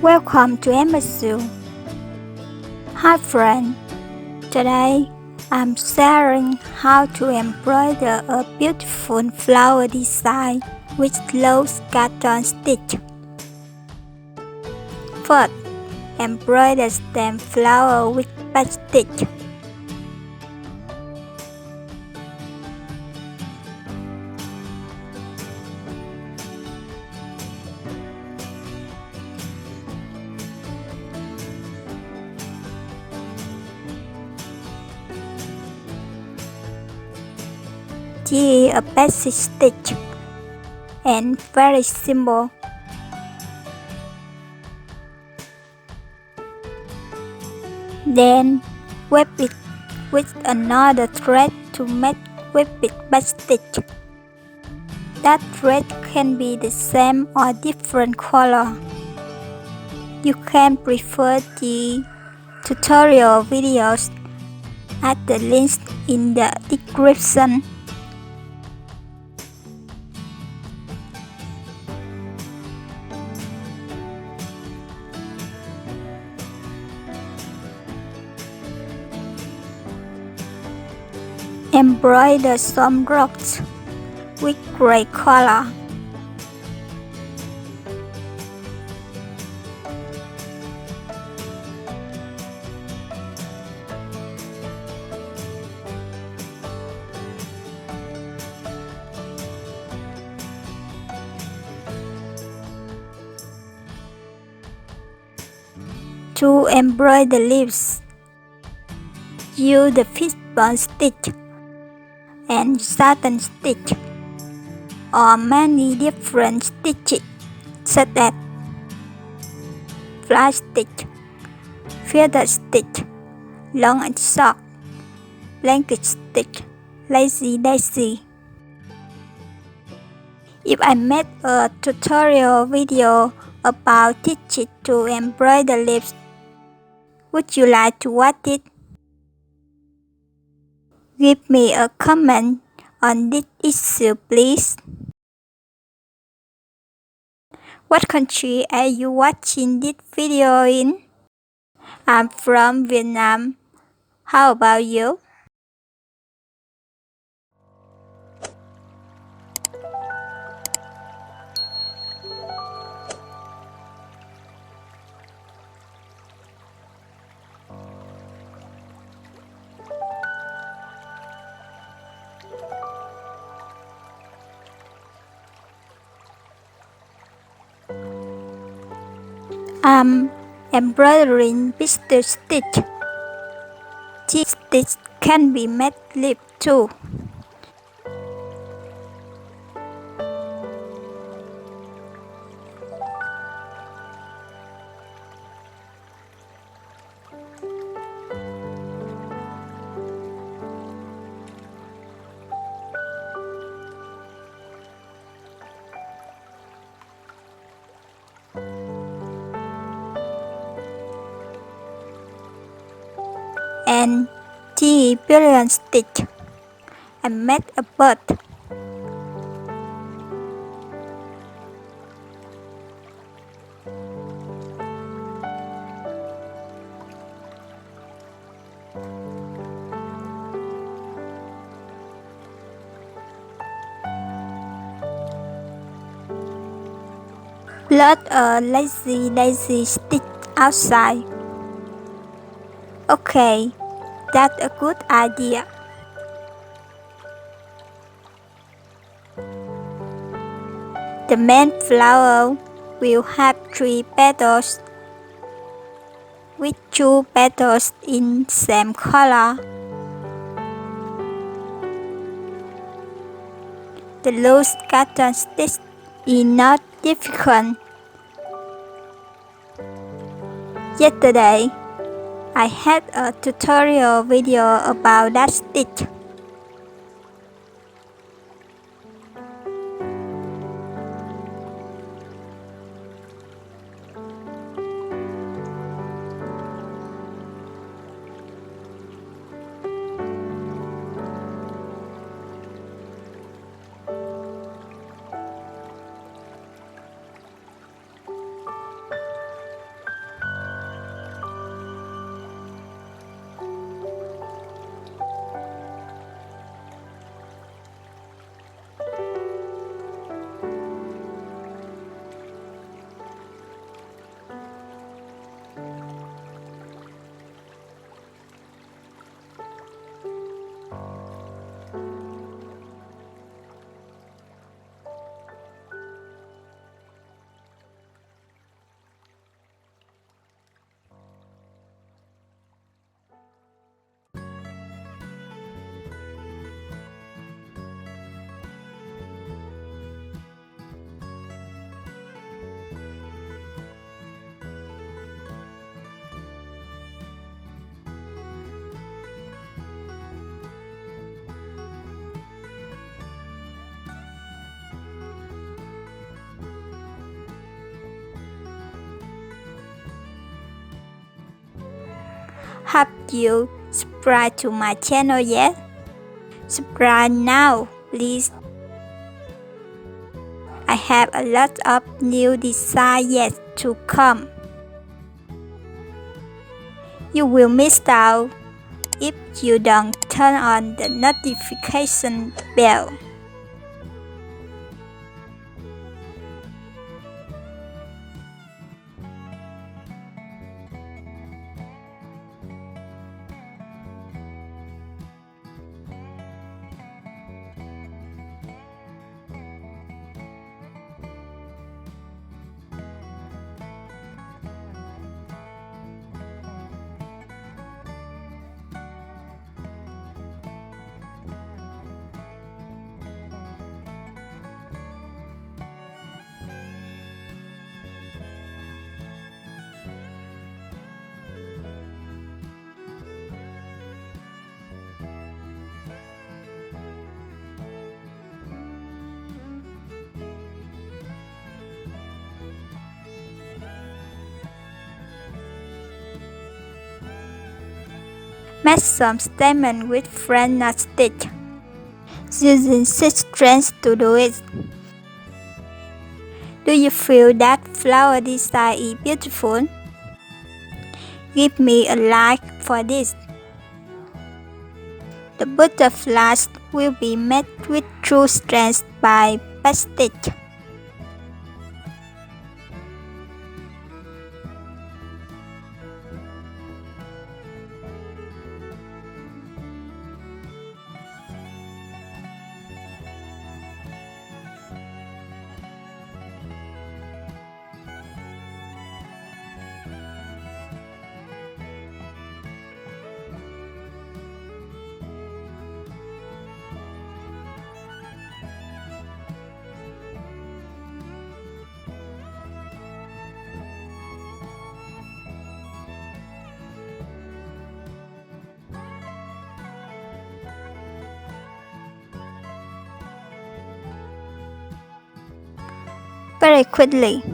Welcome to Embassy. Hi friend, today I'm sharing how to embroider a beautiful flower design with low scattered stitch. First, embroider stem flower with back stitch. This is a basic stitch and very simple. Then wrap it with another thread to make whipped back stitch. That thread can be the same or different color. You can prefer the tutorial videos at the links in the description. Embroider some rocks with gray color. To embroider leaves, use the fishbone stitch and satin stitch, or many different stitches such as fly stitch, feather stitch, long and short, blanket stitch, lazy daisy. If I made a tutorial video about teaching to embroider leaves, would you like to watch it? Give me a comment on this issue, please. What country are you watching this video in? I'm from Vietnam. How about you? I'm embroidering pistol stitch. This stitch can be made leaf too. And the brilliant stitch and made a bird. Plot a lazy daisy stitch outside. Okay, that's a good idea. The main flower will have 3 petals, with 2 petals in same color. The loose scattered stitch is not difficult. Yesterday, I had a tutorial video about that stitch. Have you subscribed to my channel yet? Subscribe now, please. I have a lot of new designs yet to come. You will miss out if you don't turn on the notification bell. Match some statement with friend not stitch. Using 6 strands to do it. Do you feel that flower design is beautiful? Give me a like for this. The butterflies will be made with 2 strands by backstitch. Very quickly.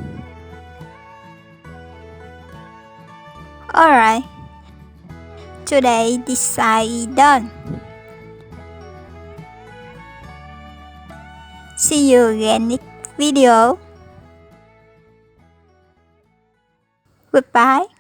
Alright, today design is done. See you again next video. Goodbye.